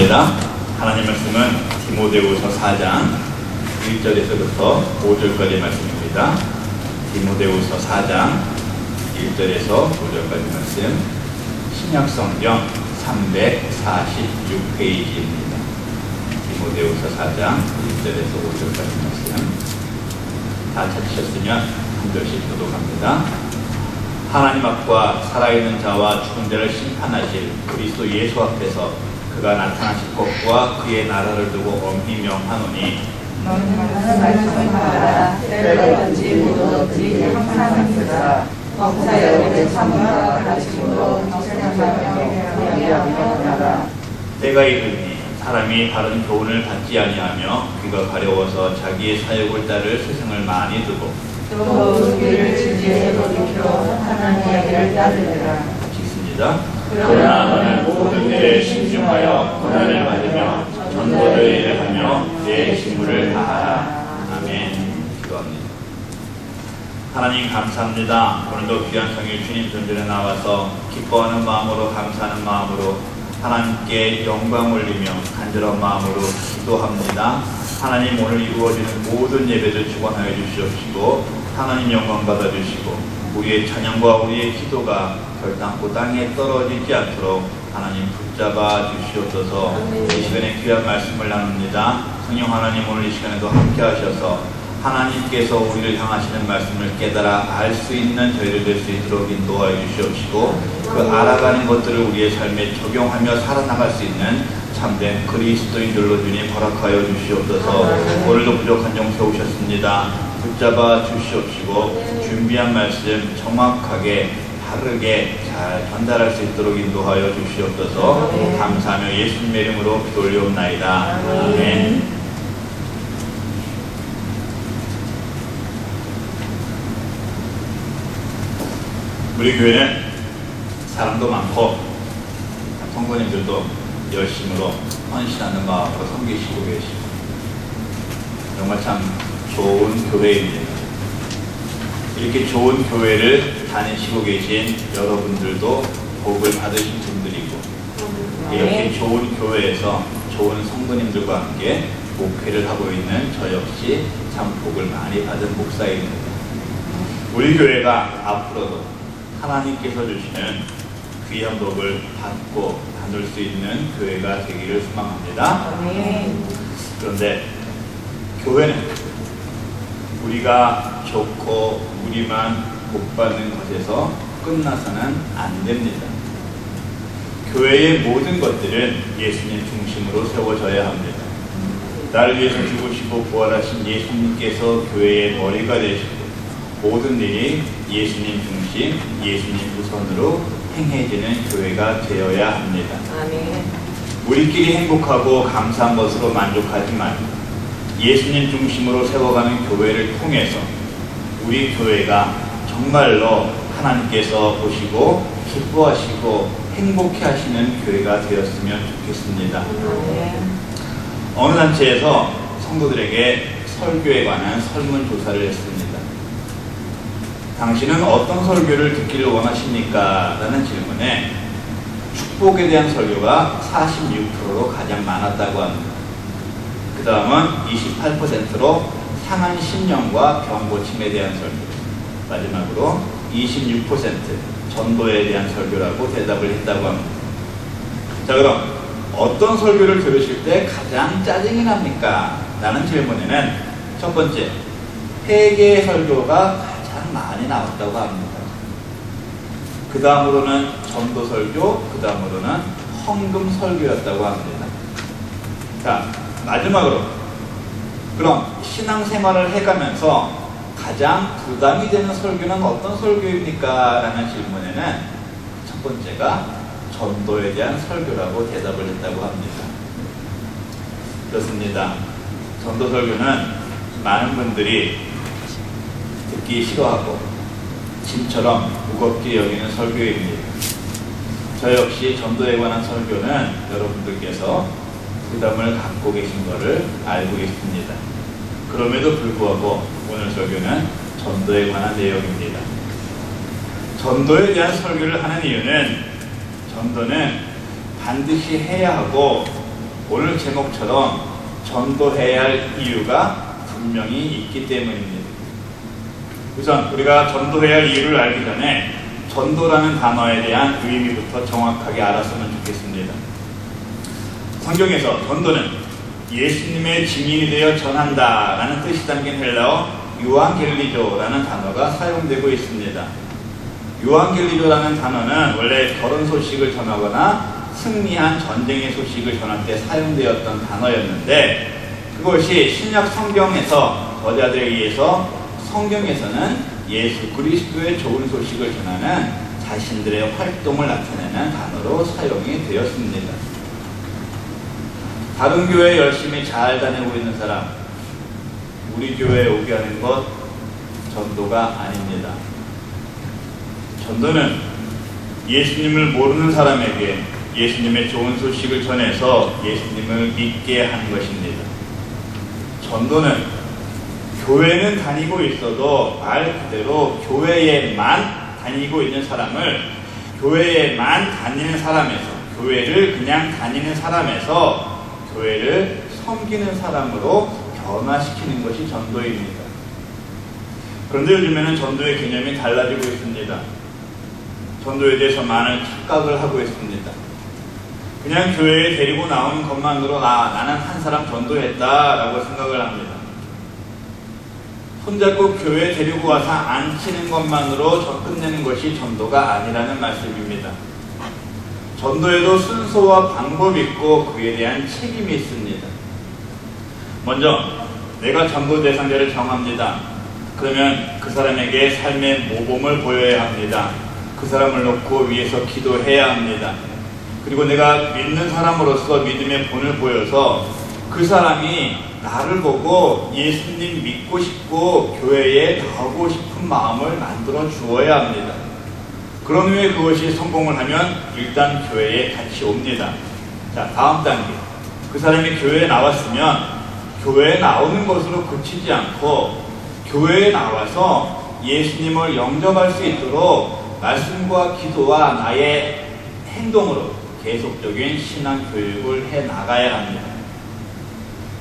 읽겠습니다. 하나님 말씀은 디모데후서 4장 1절에서부터 5절까지 말씀입니다. 디모데후서 4장 1절에서 5절까지 말씀, 신약성경 346페이지입니다. 디모데후서 4장 1절에서 5절까지 말씀. 다 찾으셨으면 한 절씩 교독합니다. 하나님 앞과 살아있는 자와 죽은 자를 심판하실 그리스도 예수 앞에서 그가 나타나실 것과 그의 나라를 두고 엄히 명하노니, 너는 하는 말씀을 받아 때로든지 모도든지 항상 쓰라. 범사여를 참으라. 가르침으로 정신을 하라. 때가 이르니 사람이 다른 교훈을 받지 아니하며 귀가 가려워서 자기의 사욕을 따를 스승을 많이 두고 또 귀를 진지에서 눕혀 하나님 이야기를 따르느라. 읽습니다. 그러나 너는 모든 일에 신중하여 고난을 받으며 전도를 일하며 내 직무를 다하라. 아멘. 기도합니다. 하나님 감사합니다. 오늘도 귀한 성일 주님 존전에 나와서 기뻐하는 마음으로, 감사하는 마음으로 하나님께 영광 올리며 간절한 마음으로 기도합니다. 하나님, 오늘 이루어지는 모든 예배를 주관하여 주시옵시고 하나님 영광 받아주시고 우리의 찬양과 우리의 기도가 결단코 땅에 떨어지지 않도록 하나님 붙잡아 주시옵소서. 이 시간에 귀한 말씀을 나눕니다. 성령 하나님, 오늘 이 시간에도 함께 하셔서 하나님께서 우리를 향하시는 말씀을 깨달아 알 수 있는 저희를 될 수 있도록 인도하여 주시옵시고 그 알아가는 것들을 우리의 삶에 적용하며 살아나갈 수 있는 참된 그리스도인들로 주님 허락하여 주시옵소서. 오늘도 부족한 점 세우셨습니다. 붙잡아 주시옵시고 준비한 말씀 정확하게 바르게 잘 전달할 수 있도록 인도하여 주시옵소서. 감사하며 예수님의 이름으로 기도 올려옵나이다. 아멘. 우리 교회는 사람도 많고 성도님들도 열심으로 헌신하는 마음으로 섬기시고 계시고 정말 참 좋은 교회입니다. 이렇게 좋은 교회를 다니시고 계신 여러분들도 복을 받으신 분들이고 이렇게 좋은 교회에서 좋은 성도님들과 함께 목회를 하고 있는 저 역시 참 복을 많이 받은 목사입니다. 우리 교회가 앞으로도 하나님께서 주시는 귀한 복을 받고 나눌 수 있는 교회가 되기를 소망합니다. 그런데 교회는 우리가 좋고 우리만 복받는 것에서 끝나서는 안 됩니다. 교회의 모든 것들은 예수님 중심으로 세워져야 합니다. 나를 위해서 죽으시고 부활하신 예수님께서 교회의 머리가 되시고 모든 일이 예수님 중심, 예수님 우선으로 행해지는 교회가 되어야 합니다. 아멘. 우리끼리 행복하고 감사한 것으로 만족하지 말고 예수님 중심으로 세워가는 교회를 통해서 우리 교회가 정말로 하나님께서 보시고 기뻐하시고 행복해 하시는 교회가 되었으면 좋겠습니다. 어느 단체에서 성도들에게 설교에 관한 설문조사를 했습니다. 당신은 어떤 설교를 듣기를 원하십니까? 라는 질문에 축복에 대한 설교가 46%로 가장 많았다고 합니다. 그 다음은 28%로 상한 심령과 병고침에 대한 설교, 마지막으로 26% 전도에 대한 설교라고 대답을 했다고 합니다. 자, 그럼 어떤 설교를 들으실 때 가장 짜증이 납니까? 라는 질문에는 첫 번째, 회개 설교가 가장 많이 나왔다고 합니다. 그 다음으로는 전도 설교, 그 다음으로는 헌금 설교였다고 합니다. 자, 마지막으로 그럼 신앙생활을 해가면서 가장 부담이 되는 설교는 어떤 설교입니까? 라는 질문에는 첫 번째가 전도에 대한 설교라고 대답을 했다고 합니다. 그렇습니다. 전도 설교는 많은 분들이 듣기 싫어하고 짐처럼 무겁게 여기는 설교입니다. 저 역시 전도에 관한 설교는 여러분들께서 부담을 갖고 계신 것을 알고 있습니다. 그럼에도 불구하고 오늘 설교는 전도에 관한 내용입니다. 전도에 대한 설교를 하는 이유는 전도는 반드시 해야 하고 오늘 제목처럼 전도해야 할 이유가 분명히 있기 때문입니다. 우선 우리가 전도해야 할 이유를 알기 전에 전도라는 단어에 대한 의미부터 정확하게 알았으면 좋겠습니다. 성경에서 전도는 예수님의 증인이 되어 전한다라는 뜻이 담긴 헬라어 유앙겔리조라는 단어가 사용되고 있습니다. 유앙겔리조라는 단어는 원래 결혼 소식을 전하거나 승리한 전쟁의 소식을 전할 때 사용되었던 단어였는데, 그것이 신약 성경에서 저자들에 의해서 성경에서는 예수 그리스도의 좋은 소식을 전하는 자신들의 활동을 나타내는 단어로 사용이 되었습니다. 다른 교회에 열심히 잘 다니고 있는 사람, 우리 교회에 오게 하는 것 전도가 아닙니다. 전도는 예수님을 모르는 사람에게 예수님의 좋은 소식을 전해서 예수님을 믿게 하는 것입니다. 전도는 교회는 다니고 있어도 말 그대로 교회에만 다니고 있는 사람을 교회에만 다니는 사람에서, 교회를 그냥 다니는 사람에서 교회를 섬기는 사람으로 변화시키는 것이 전도입니다. 그런데 요즘에는 전도의 개념이 달라지고 있습니다. 전도에 대해서 많은 착각을 하고 있습니다. 그냥 교회에 데리고 나오는 것만으로 나는 한 사람 전도했다라고 생각을 합니다. 손잡고 교회에 데리고 와서 앉히는 것만으로 끝내는 것이 전도가 아니라는 말씀입니다. 전도에도 순서와 방법이 있고 그에 대한 책임이 있습니다. 먼저 내가 전도 대상자를 정합니다. 그러면 그 사람에게 삶의 모범을 보여야 합니다. 그 사람을 놓고 위해서 기도해야 합니다. 그리고 내가 믿는 사람으로서 믿음의 본을 보여서 그 사람이 나를 보고 예수님 믿고 싶고 교회에 나오고 싶은 마음을 만들어 주어야 합니다. 그런 후에 그것이 성공을 하면 일단 교회에 같이 옵니다. 자, 다음 단계. 그 사람이 교회에 나왔으면 교회에 나오는 것으로 그치지 않고 교회에 나와서 예수님을 영접할 수 있도록 말씀과 기도와 나의 행동으로 계속적인 신앙 교육을 해 나가야 합니다.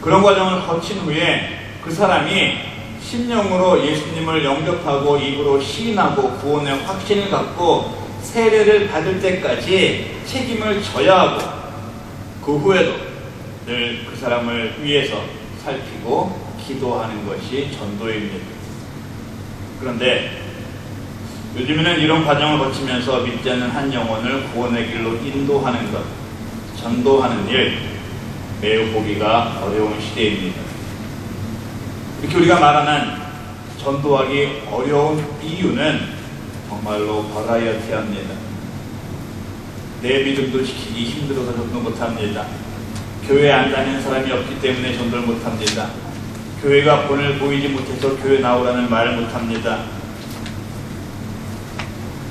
그런 과정을 거친 후에 그 사람이 심령으로 예수님을 영접하고 입으로 시인하고 구원의 확신을 갖고 세례를 받을 때까지 책임을 져야 하고, 그 후에도 늘 그 사람을 위해서 살피고 기도하는 것이 전도입니다. 그런데 요즘에는 이런 과정을 거치면서 믿지 않는 한 영혼을 구원의 길로 인도하는 것, 전도하는 일, 매우 보기가 어려운 시대입니다. 이렇게 우리가 말하는 전도하기 어려운 이유는 정말로 버라이어티합니다. 내 믿음도 지키기 힘들어서 전도 못합니다. 교회에 안 다니는 사람이 없기 때문에 전도를 못합니다. 교회가 본을 보이지 못해서 교회 나오라는 말을 못합니다.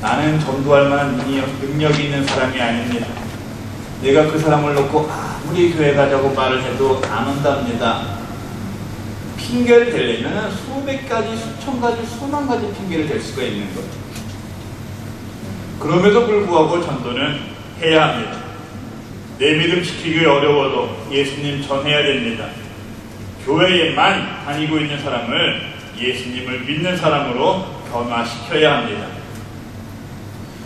나는 전도할 만한 능력이 있는 사람이 아닙니다. 내가 그 사람을 놓고 아무리 교회 가자고 말을 해도 안 온답니다. 핑계를 대려면 수백 가지, 수천 가지, 수만 가지 핑계를 댈 수가 있는 거죠. 그럼에도 불구하고 전도는 해야 합니다. 내 믿음 지키기 어려워도 예수님 전해야 됩니다. 교회에만 다니고 있는 사람을 예수님을 믿는 사람으로 변화시켜야 합니다.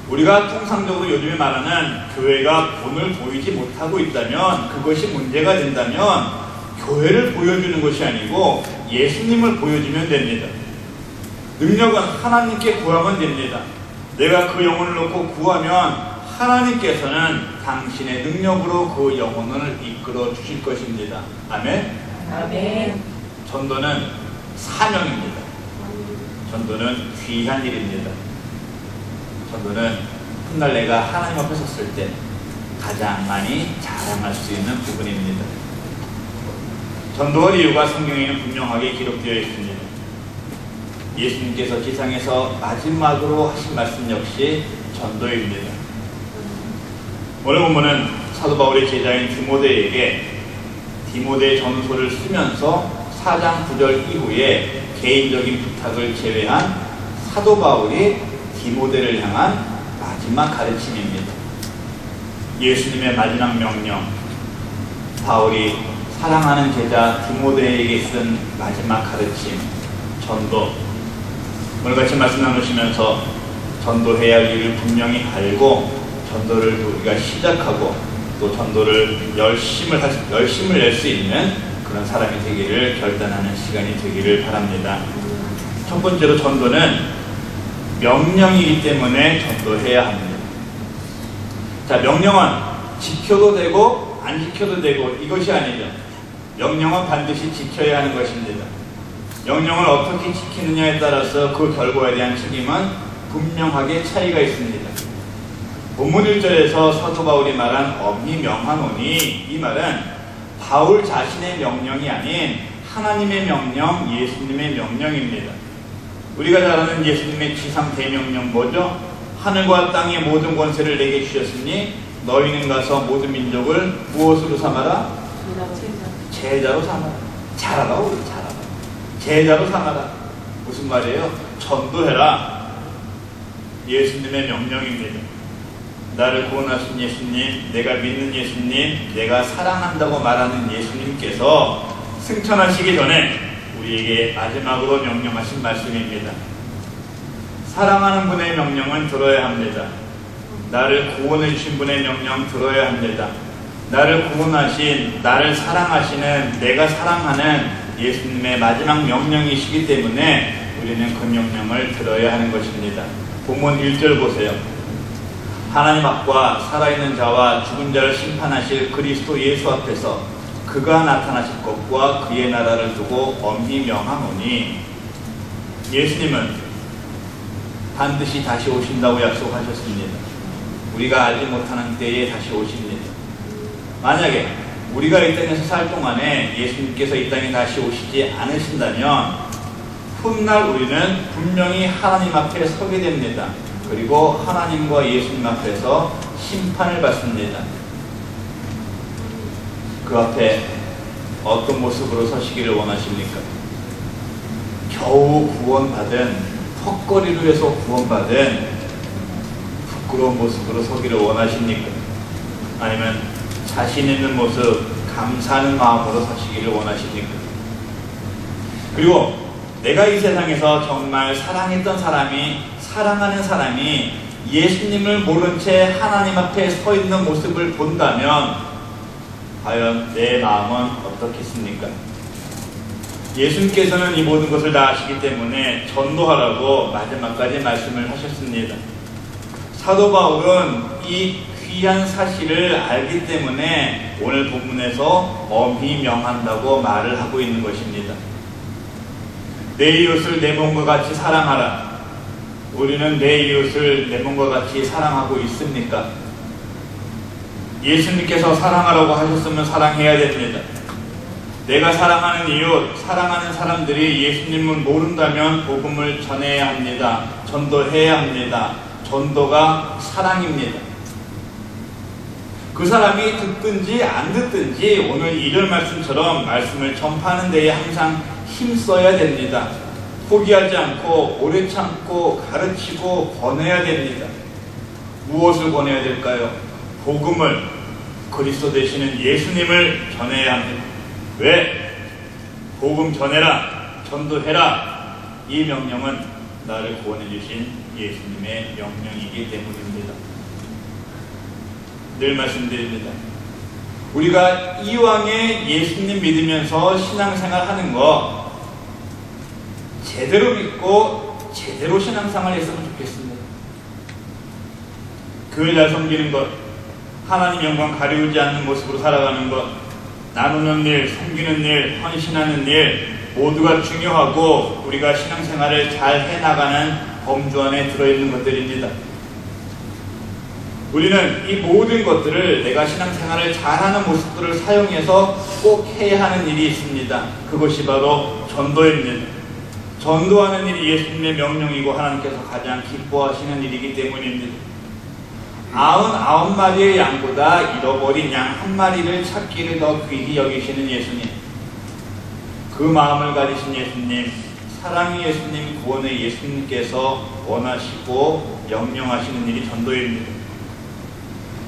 우리가 통상적으로 요즘에 말하는 교회가 본을 보이지 못하고 있다면, 그것이 문제가 된다면 교회를 보여주는 것이 아니고 예수님을 보여주면 됩니다. 능력은 하나님께 구하면 됩니다. 내가 그 영혼을 놓고 구하면 하나님께서는 당신의 능력으로 그 영혼을 이끌어 주실 것입니다. 아멘? 아멘. 전도는 사명입니다. 전도는 귀한 일입니다. 전도는 훗날 내가 하나님 앞에 섰을 때 가장 많이 자랑할 수 있는 부분입니다. 전도할 이유가 성경에는 분명하게 기록되어 있습니다. 예수님께서 지상에서 마지막으로 하신 말씀 역시 전도입니다. 오늘 본문은 사도 바울의 제자인 디모데에게 디모데 전서를 쓰면서 4장 9절 이후에 개인적인 부탁을 제외한 사도 바울이 디모데를 향한 마지막 가르침입니다. 예수님의 마지막 명령, 바울이 사랑하는 제자 디모데에게 쓴 마지막 가르침, 전도. 오늘같이 말씀 나누시면서 전도해야 할 일을 분명히 알고 전도를 우리가 시작하고 또 전도를 열심을 낼 수 있는 그런 사람이 되기를 결단하는 시간이 되기를 바랍니다. 첫 번째로 전도는 명령이기 때문에 전도해야 합니다. 자, 명령은 지켜도 되고 안 지켜도 되고 이것이 아니죠. 명령은 반드시 지켜야 하는 것입니다. 명령을 어떻게 지키느냐에 따라서 그 결과에 대한 책임은 분명하게 차이가 있습니다. 본문 1절에서 사도 바울이 말한 엄히 명하노니, 이 말은 바울 자신의 명령이 아닌 하나님의 명령, 예수님의 명령입니다. 우리가 잘 아는 예수님의 지상 대명령 뭐죠? 하늘과 땅의 모든 권세를 내게 주셨으니 너희는 가서 모든 민족을 무엇으로 삼아라? 제자로 삼아라. 잘하라, 우리 잘하라. 제자로 삼아라. 무슨 말이에요? 전도해라. 예수님의 명령입니다. 나를 구원하신 예수님, 내가 믿는 예수님, 내가 사랑한다고 말하는 예수님께서 승천하시기 전에 우리에게 마지막으로 명령하신 말씀입니다. 사랑하는 분의 명령은 들어야 합니다. 나를 구원해 주신 분의 명령 들어야 합니다. 나를 구원하신, 나를 사랑하시는, 내가 사랑하는 예수님의 마지막 명령이시기 때문에 우리는 그 명령을 들어야 하는 것입니다. 본문 1절 보세요. 하나님 앞과 살아있는 자와 죽은 자를 심판하실 그리스도 예수 앞에서 그가 나타나실 것과 그의 나라를 두고 엄히 명하노니, 예수님은 반드시 다시 오신다고 약속하셨습니다. 우리가 알지 못하는 때에 다시 오십니다. 만약에 우리가 이 땅에서 살 동안에 예수님께서 이 땅에 다시 오시지 않으신다면 훗날 우리는 분명히 하나님 앞에 서게 됩니다. 그리고 하나님과 예수님 앞에서 심판을 받습니다. 그 앞에 어떤 모습으로 서시기를 원하십니까? 겨우 구원받은, 턱걸이로 해서 구원받은 부끄러운 모습으로 서기를 원하십니까? 아니면 자신 있는 모습, 감사하는 마음으로 서시기를 원하십니까? 그리고 내가 이 세상에서 정말 사랑했던 사람이, 사랑하는 사람이 예수님을 모른 채 하나님 앞에 서 있는 모습을 본다면 과연 내 마음은 어떻겠습니까? 예수님께서는 이 모든 것을 다 아시기 때문에 전도하라고 마지막까지 말씀을 하셨습니다. 사도 바울은 이 귀한 사실을 알기 때문에 오늘 본문에서 엄히 명한다고 말을 하고 있는 것입니다. 내 이웃을 내 몸과 같이 사랑하라. 우리는 내 이웃을 내 몸과 같이 사랑하고 있습니까? 예수님께서 사랑하라고 하셨으면 사랑해야 됩니다. 내가 사랑하는 이웃, 사랑하는 사람들이 예수님을 모른다면 복음을 전해야 합니다. 전도해야 합니다. 전도가 사랑입니다. 그 사람이 듣든지 안 듣든지 오늘 1절 말씀처럼 말씀을 전파하는 데에 항상 힘써야 됩니다. 포기하지 않고 오래 참고 가르치고 권해야 됩니다. 무엇을 권해야 될까요? 복음을, 그리스도 되시는 예수님을 전해야 합니다. 왜? 복음 전해라, 전도해라. 이 명령은 나를 구원해 주신 예수님의 명령이기 때문입니다. 늘 말씀드립니다. 우리가 이왕에 예수님 믿으면서 신앙생활 하는 거 제대로 믿고 제대로 신앙생활 했으면 좋겠습니다. 교회 잘 섬기는 것, 하나님 영광 가리우지 않는 모습으로 살아가는 것, 나누는 일, 섬기는 일, 헌신하는 일 모두가 중요하고 우리가 신앙생활을 잘 해나가는 범주 안에 들어있는 것들입니다. 우리는 이 모든 것들을 내가 신앙생활을 잘하는 모습들을 사용해서 꼭 해야 하는 일이 있습니다. 그것이 바로 전도입니다. 전도하는 일이 예수님의 명령이고 하나님께서 가장 기뻐하시는 일이기 때문입니다. 99마리의 양보다 잃어버린 양 한 마리를 찾기를 더 귀히 여기시는 예수님, 그 마음을 가지신 예수님, 사랑의 예수님, 구원의 예수님께서 원하시고 명령하시는 일이 전도입니다.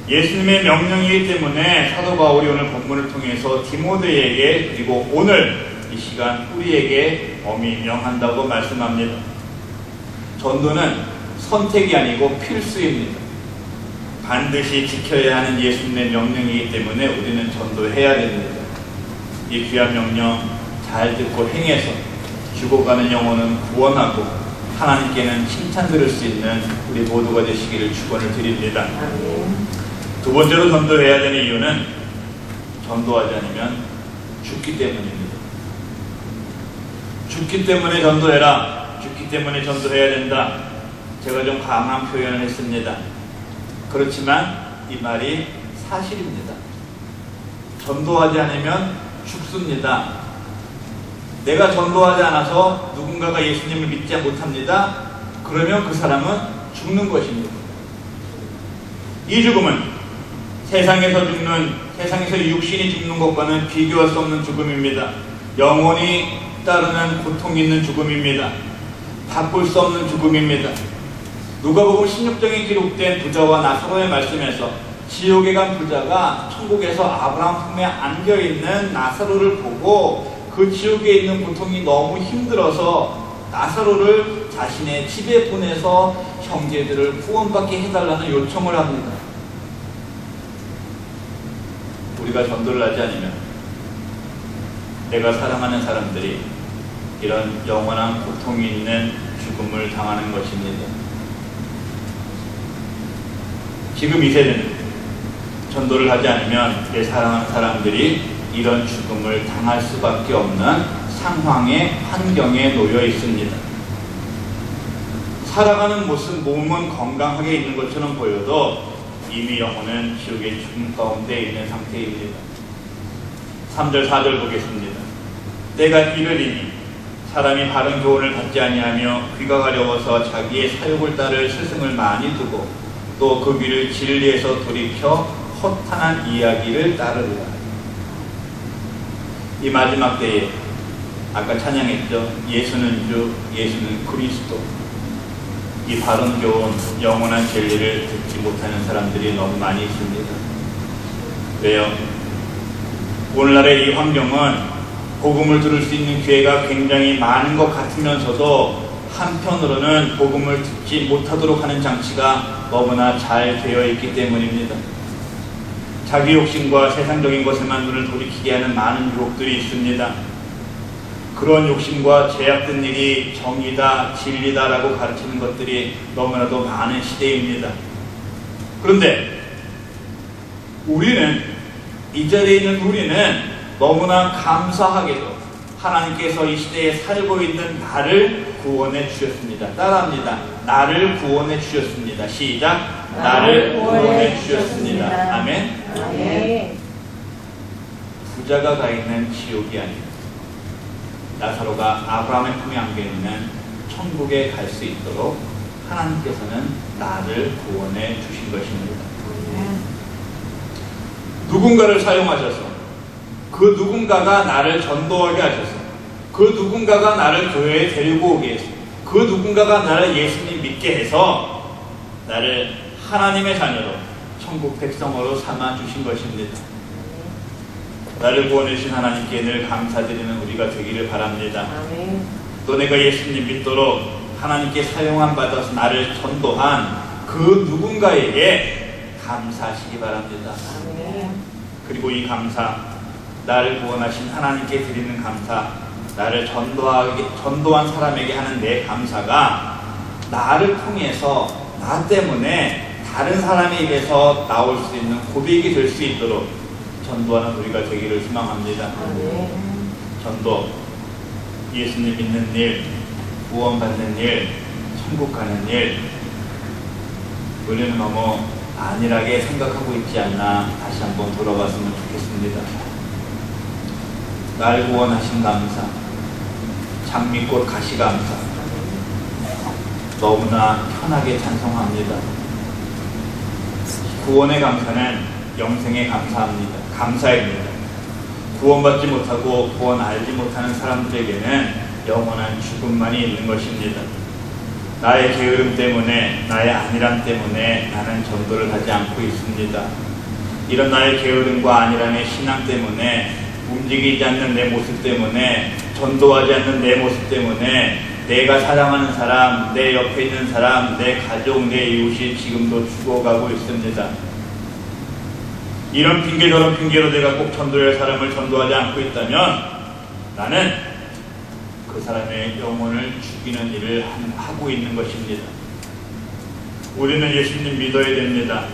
예수님의 명령이기 때문에 사도 바울이 오늘 본문을 통해서 디모데에게 그리고 오늘 이 시간 우리에게 엄히 명한다고 말씀합니다. 전도는 선택이 아니고 필수입니다. 반드시 지켜야 하는 예수님의 명령이기 때문에 우리는 전도해야 됩니다. 이 귀한 명령 잘 듣고 행해서 죽어가는 영혼은 구원하고 하나님께는 칭찬 들을 수 있는 우리 모두가 되시기를 축원을 드립니다. 두 번째로 전도해야 되는 이유는 전도하지 않으면 죽기 때문입니다. 죽기 때문에 전도해라. 죽기 때문에 전도해야 된다. 제가 좀 강한 표현을 했습니다. 그렇지만 이 말이 사실입니다. 전도하지 않으면 죽습니다. 내가 전도하지 않아서 누군가가 예수님을 믿지 못합니다. 그러면 그 사람은 죽는 것입니다. 이 죽음은 세상에서 육신이 죽는 것과는 비교할 수 없는 죽음입니다. 영원히 따르는 고통이 있는 죽음입니다. 바꿀 수 없는 죽음입니다. 누가복음 16장에 기록된 부자와 나사로의 말씀에서 지옥에 간 부자가 천국에서 아브라함 품에 안겨있는 나사로를 보고 그 지옥에 있는 고통이 너무 힘들어서 나사로를 자신의 집에 보내서 형제들을 구원받게 해달라는 요청을 합니다. 우리가 전도를 하지 않으면 내가 사랑하는 사람들이 이런 영원한 고통이 있는 죽음을 당하는 것입니다. 지금 이 세대는 전도를 하지 않으면 내 사랑하는 사람들이 이런 죽음을 당할 수밖에 없는 상황의 환경에 놓여 있습니다. 살아가는 모습, 몸은 건강하게 있는 것처럼 보여도 이미 영혼은 지옥의 죽음 가운데 있는 상태입니다. 3절 4절 보겠습니다. 때가 이르리니 사람이 바른 교훈을 받지 아니하며 귀가 가려워서 자기의 사욕을 따를 스승을 많이 두고 또 그 귀를 진리에서 돌이켜 허탄한 이야기를 따르리라. 이 마지막 때에 아까 찬양했죠. 예수는 주, 예수는 그리스도. 이 바른 교훈, 영원한 진리를 듣지 못하는 사람들이 너무 많이 있습니다. 왜요? 오늘날의 이 환경은 복음을 들을 수 있는 기회가 굉장히 많은 것 같으면서도 한편으로는 복음을 듣지 못하도록 하는 장치가 너무나 잘 되어 있기 때문입니다. 자기 욕심과 세상적인 것에만 눈을 돌이키게 하는 많은 유혹들이 있습니다. 그런 욕심과 죄악된 일이 정의다, 진리다라고 가르치는 것들이 너무나도 많은 시대입니다. 그런데 우리는, 이 자리에 있는 우리는 너무나 감사하게도 하나님께서 이 시대에 살고 있는 나를 구원해 주셨습니다. 따라합니다. 나를 구원해 주셨습니다. 시작. 나를 구원해 주셨습니다. 아멘. 아멘. 부자가 가 있는 지옥이 아닙니다. 나사로가 아브라함의 품에 안겨있는 천국에 갈 수 있도록 하나님께서는 나를 구원해 주신 것입니다. 누군가를 사용하셔서 그 누군가가 나를 전도하게 하셔서 그 누군가가 나를 교회에 데리고 오게 해서 그 누군가가 나를 예수님 믿게 해서 나를 하나님의 자녀로 천국 백성으로 삼아 주신 것입니다. 나를 구원해 주신 하나님께 늘 감사드리는 우리가 되기를 바랍니다. 아멘. 또 내가 예수님 믿도록 하나님께 사용함 받아서 나를 전도한 그 누군가에게 감사하시기 바랍니다. 아멘. 그리고 이 감사, 나를 구원하신 하나님께 드리는 감사, 나를 전도한 사람에게 하는 내 감사가 나를 통해서 나 때문에 다른 사람에게서 나올 수 있는 고백이 될 수 있도록 전도하는 우리가 되기를 희망합니다. 아멘. 전도, 예수님 믿는 일, 구원받는 일, 천국 가는 일, 우리는 너무 안일하게 생각하고 있지 않나 다시 한번 돌아봤으면 좋겠습니다. 날 구원하신 감사, 장미꽃 가시 감사, 너무나 편하게 찬송합니다. 구원의 감사는 영생에 감사입니다. 구원받지 못하고 구원 알지 못하는 사람들에게는 영원한 죽음만이 있는 것입니다. 나의 게으름 때문에, 나의 안일함 때문에 나는 전도를 하지 않고 있습니다. 이런 나의 게으름과 안일함의 신앙 때문에, 움직이지 않는 내 모습 때문에, 전도하지 않는 내 모습 때문에 내가 사랑하는 사람, 내 옆에 있는 사람, 내 가족, 내 이웃이 지금도 죽어가고 있습니다. 이런 핑계 저런 핑계로 내가 꼭 전도할 사람을 전도하지 않고 있다면 나는 그 사람의 영혼을 죽이는 일을 하고 있는 것입니다. 우리는 예수님 믿어야 됩니다.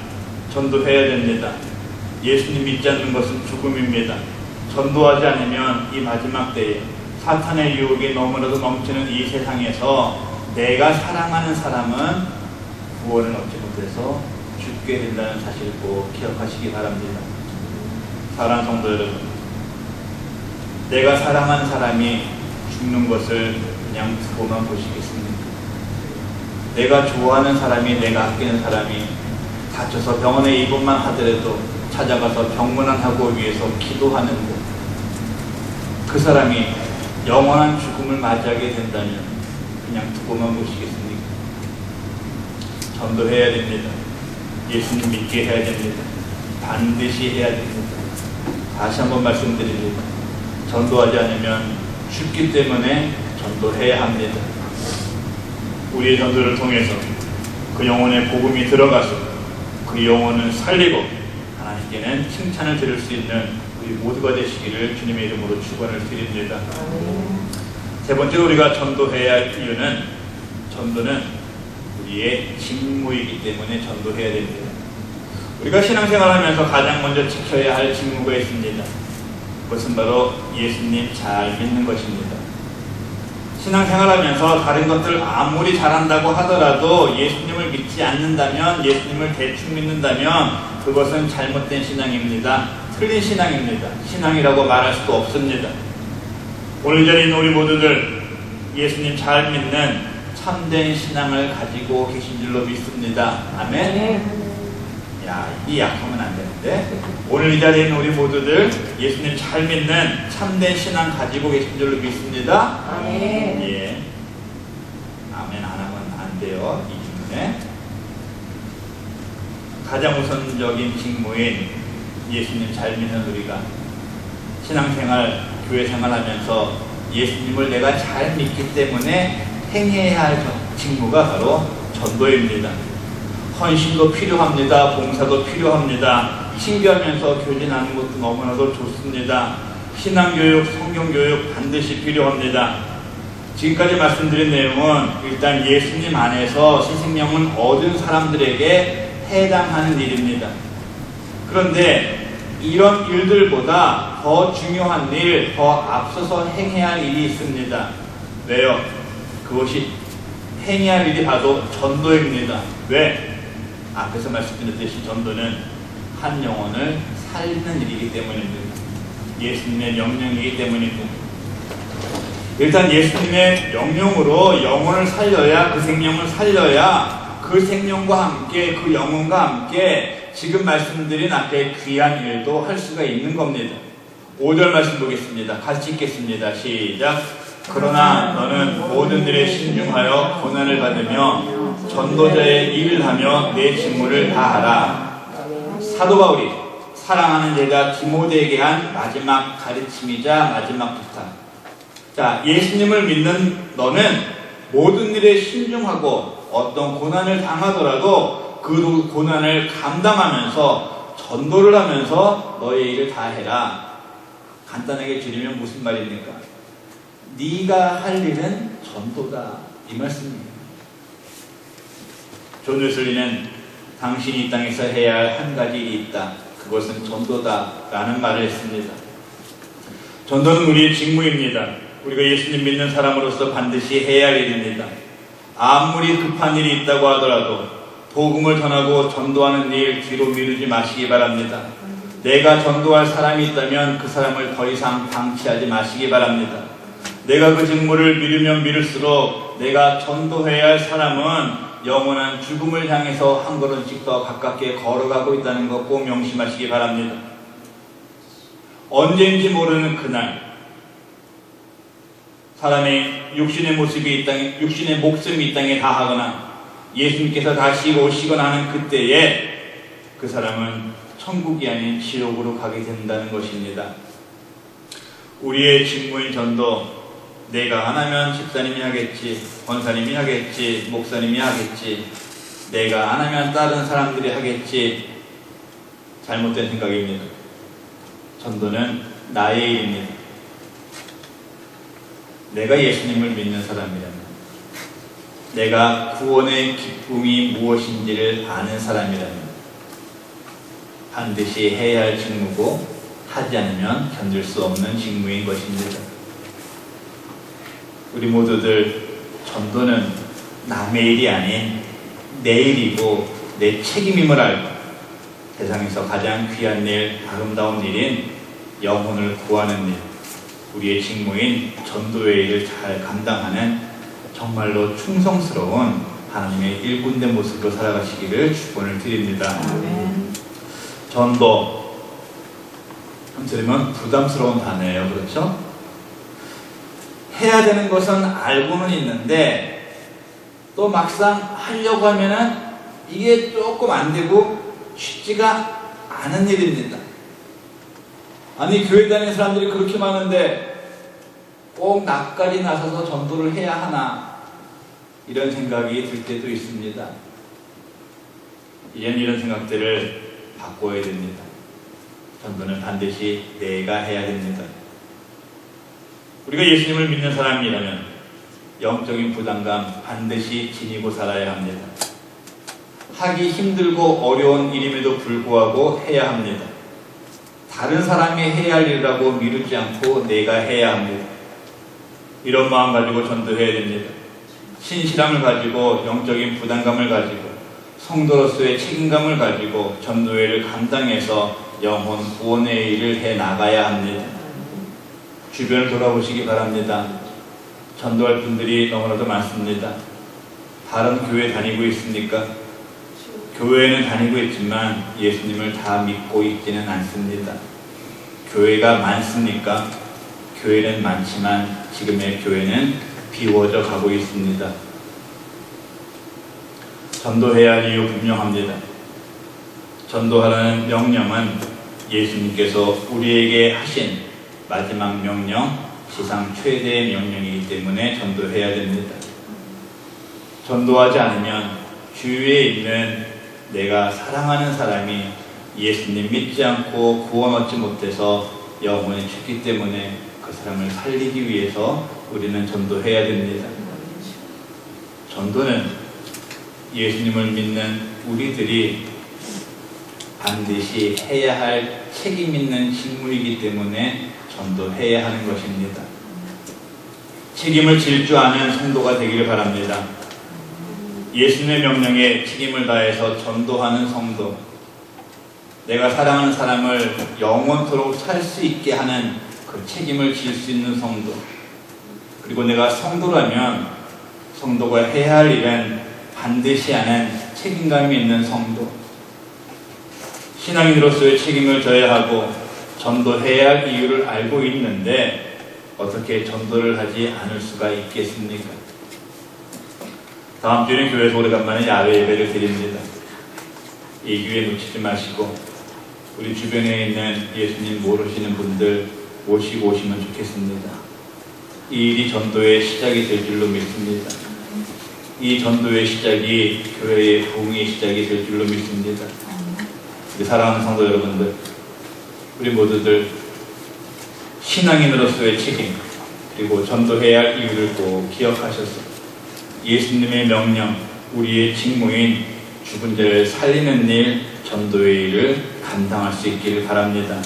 전도해야 됩니다. 예수님 믿지 않는 것은 죽음입니다. 전도하지 않으면 이 마지막 때에 사탄의 유혹이 너무나도 넘치는 이 세상에서 내가 사랑하는 사람은 구원을 얻지 못해서 죽게 된다는 사실을 꼭 기억하시기 바랍니다. 사랑하는 성도 여러분, 내가 사랑하는 사람이 죽는 것을 그냥 두고만 보시겠습니까? 내가 좋아하는 사람이, 내가 아끼는 사람이 다쳐서 병원에 입원만 하더라도 찾아가서 병문안하고 위해서 기도하는 것, 그 사람이 영원한 죽음을 맞이하게 된다면 그냥 두고만 보시겠습니까? 전도해야 됩니다. 예수님 믿게 해야 됩니다. 반드시 해야 됩니다. 다시 한번 말씀드립니다. 전도하지 않으면 죽기 때문에 전도해야 합니다. 우리의 전도를 통해서 그 영혼의 복음이 들어가서 그 영혼을 살리고 하나님께는 칭찬을 드릴 수 있는 우리 모두가 되시기를 주님의 이름으로 축원을 드립니다. 세 번째로 우리가 전도해야 할 이유는, 전도는 우리의 직무이기 때문에 전도해야 됩니다. 우리가 신앙생활하면서 가장 먼저 지켜야 할 직무가 있습니다. 그것은 바로 예수님 잘 믿는 것입니다. 신앙생활하면서 다른 것들 아무리 잘한다고 하더라도 예수님을 믿지 않는다면, 예수님을 대충 믿는다면 그것은 잘못된 신앙입니다. 틀린 신앙입니다. 신앙이라고 말할 수도 없습니다. 오늘 이 자리에 있는 우리 모두들 예수님 잘 믿는 참된 신앙을 가지고 계신 줄로 믿습니다. 아멘. 야, 이 약하면 안 되는데. 오늘 이 자리에 있는 우리 모두들 예수님 잘 믿는 참된 신앙 가지고 계신 줄로 믿습니다. 아멘. 예. 아멘 안 하면 안 돼요. 이 질문에. 가장 우선적인 직무인 예수님 잘 믿는 우리가 신앙생활, 교회생활 하면서 예수님을 내가 잘 믿기 때문에 행해야 할 직무가 바로 전도입니다. 헌신도 필요합니다. 봉사도 필요합니다. 신기하면서 교진하는 것도 너무나도 좋습니다. 신앙교육, 성경교육 반드시 필요합니다. 지금까지 말씀드린 내용은 일단 예수님 안에서 새 생명을 얻은 사람들에게 해당하는 일입니다. 그런데 이런 일들보다 더 중요한 일, 더 앞서서 행해야 할 일이 있습니다. 왜요? 그것이 행해야 할 일이 바로 전도입니다. 왜? 앞에서 말씀드렸듯이 전도는 한 영혼을 살리는 일이기 때문입니다. 예수님의 명령이기 때문입니다. 일단 예수님의 명령으로 영혼을 살려야, 그 생명을 살려야 그 생명과 함께, 그 영혼과 함께 지금 말씀드린 앞에 귀한 일도 할 수가 있는 겁니다. 5절 말씀 보겠습니다. 같이 읽겠습니다. 시작. 그러나 너는 모든 일에 신중하여 고난을 받으며 전도자의 일을 하며 내 직무를 다하라. 사도 바울이 사랑하는 제자 디모데에게 한 마지막 가르침이자 마지막 부탁. 자, 예수님을 믿는 너는 모든 일에 신중하고 어떤 고난을 당하더라도 그 고난을 감당하면서 전도를 하면서 너의 일을 다 해라. 간단하게 줄이면 무슨 말입니까? 네가 할 일은 전도다, 이 말씀입니다. 존 웨슬리는 당신이 이 땅에서 해야 할 한 가지 일이 있다. 그것은 전도다 라는 말을 했습니다. 전도는 우리의 직무입니다. 우리가 예수님 믿는 사람으로서 반드시 해야 할 일입니다. 아무리 급한 일이 있다고 하더라도 복음을 전하고 전도하는 일 뒤로 미루지 마시기 바랍니다. 내가 전도할 사람이 있다면 그 사람을 더 이상 방치하지 마시기 바랍니다. 내가 그 직무를 미루면 미룰수록 내가 전도해야 할 사람은 영원한 죽음을 향해서 한 걸음씩 더 가깝게 걸어가고 있다는 것 꼭 명심하시기 바랍니다. 언제인지 모르는 그날, 사람의 육신의 목숨이 이 땅에 다하거나 예수님께서 다시 오시거나 하는 그때에 그 사람은 천국이 아닌 지옥으로 가게 된다는 것입니다. 우리의 직무인 전도, 내가 안 하면 집사님이 하겠지, 권사님이 하겠지, 목사님이 하겠지, 내가 안 하면 다른 사람들이 하겠지, 잘못된 생각입니다. 전도는 나의 일입니다. 내가 예수님을 믿는 사람이라면, 내가 구원의 기쁨이 무엇인지를 아는 사람이라면 반드시 해야 할 직무고 하지 않으면 견딜 수 없는 직무인 것입니다. 우리 모두들 전도는 남의 일이 아닌 내 일이고 내 책임임을 알고 세상에서 가장 귀한 일, 아름다운 일인 영혼을 구하는 일, 우리의 직무인 전도의 일을 잘 감당하는 정말로 충성스러운 하나님의 일꾼된 모습으로 살아가시기를 축원을 드립니다. 전도, 들으면 부담스러운 단어예요. 그렇죠? 해야 되는 것은 알고는 있는데 또 막상 하려고 하면은 이게 조금 안 되고 쉽지가 않은 일입니다. 아니, 교회 다니는 사람들이 그렇게 많은데 꼭 낯가리 나서서 전도를 해야 하나, 이런 생각이 들 때도 있습니다. 이런 생각들을 바꿔야 됩니다. 전도는 반드시 내가 해야 됩니다. 우리가 예수님을 믿는 사람이라면 영적인 부담감 반드시 지니고 살아야 합니다. 하기 힘들고 어려운 일임에도 불구하고 해야 합니다. 다른 사람이 해야 할 일이라고 미루지 않고 내가 해야 합니다. 이런 마음 가지고 전도해야 됩니다. 신실함을 가지고 영적인 부담감을 가지고 성도로서의 책임감을 가지고 전도회를 감당해서 영혼 구원의 일을 해 나가야 합니다. 주변을 돌아보시기 바랍니다. 전도할 분들이 너무나도 많습니다. 다른 교회 다니고 있습니까? 교회는 다니고 있지만 예수님을 다 믿고 있지는 않습니다. 교회가 많습니까? 교회는 많지만 지금의 교회는 비워져 가고 있습니다. 전도해야 할 이유 분명합니다. 전도하라는 명령은 예수님께서 우리에게 하신 마지막 명령, 지상 최대의 명령이기 때문에 전도해야 됩니다. 전도하지 않으면 주위에 있는 내가 사랑하는 사람이 예수님 믿지 않고 구원 얻지 못해서 영혼이 죽기 때문에 그 사람을 살리기 위해서 우리는 전도해야 됩니다. 전도는 예수님을 믿는 우리들이 반드시 해야 할 책임 있는 직무이기 때문에 전도해야 하는 것입니다. 책임을 질 줄 아는 성도가 되기를 바랍니다. 예수님의 명령에 책임을 다해서 전도하는 성도, 내가 사랑하는 사람을 영원토록 살 수 있게 하는 그 책임을 질 수 있는 성도, 그리고 내가 성도라면 성도가 해야 할 일은 반드시 하는 책임감이 있는 성도, 신앙인으로서의 책임을 져야 하고 전도해야 할 이유를 알고 있는데 어떻게 전도를 하지 않을 수가 있겠습니까? 다음 주에는 교회에서 오래간만에 야외 예배를 드립니다. 이 기회 놓치지 마시고 우리 주변에 있는 예수님 모르시는 분들 모시고 오시면 좋겠습니다. 이 일이 전도의 시작이 될 줄로 믿습니다. 이 전도의 시작이 교회의 부흥의 시작이 될 줄로 믿습니다. 우리 사랑하는 성도 여러분들, 우리 모두들 신앙인으로서의 책임, 그리고 전도해야 할 이유를 꼭 기억하셔서 예수님의 명령, 우리의 직무인 죽은 자를 살리는 일, 전도의 일을 감당할 수 있기를 바랍니다.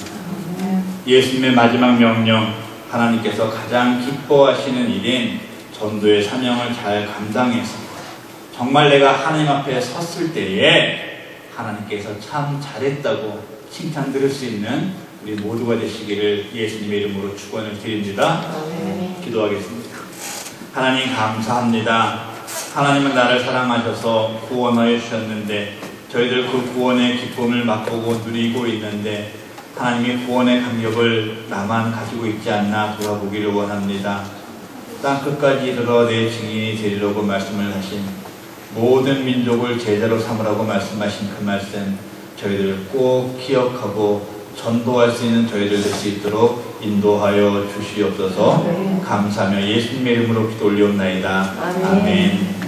예수님의 마지막 명령, 하나님께서 가장 기뻐하시는 일인 전도의 사명을 잘 감당해서 정말 내가 하나님 앞에 섰을 때에 하나님께서 참 잘했다고 칭찬 들을 수 있는 우리 모두가 되시기를 예수님의 이름으로 축원을 드립니다. 기도하겠습니다. 하나님 감사합니다. 하나님은 나를 사랑하셔서 구원하여 주셨는데 저희들 그 구원의 기쁨을 맛보고 누리고 있는데 하나님의 구원의 감격을 나만 가지고 있지 않나 돌아보기를 원합니다. 땅끝까지 이르러 내 증인이 되리라고 말씀을 하신 모든 민족을 제자로 삼으라고 말씀하신 그 말씀 저희들 꼭 기억하고 전도할 수 있는 저희들 될 수 있도록 인도하여 주시옵소서. 감사하며 예수님의 이름으로 기도 올리옵나이다. 아멘.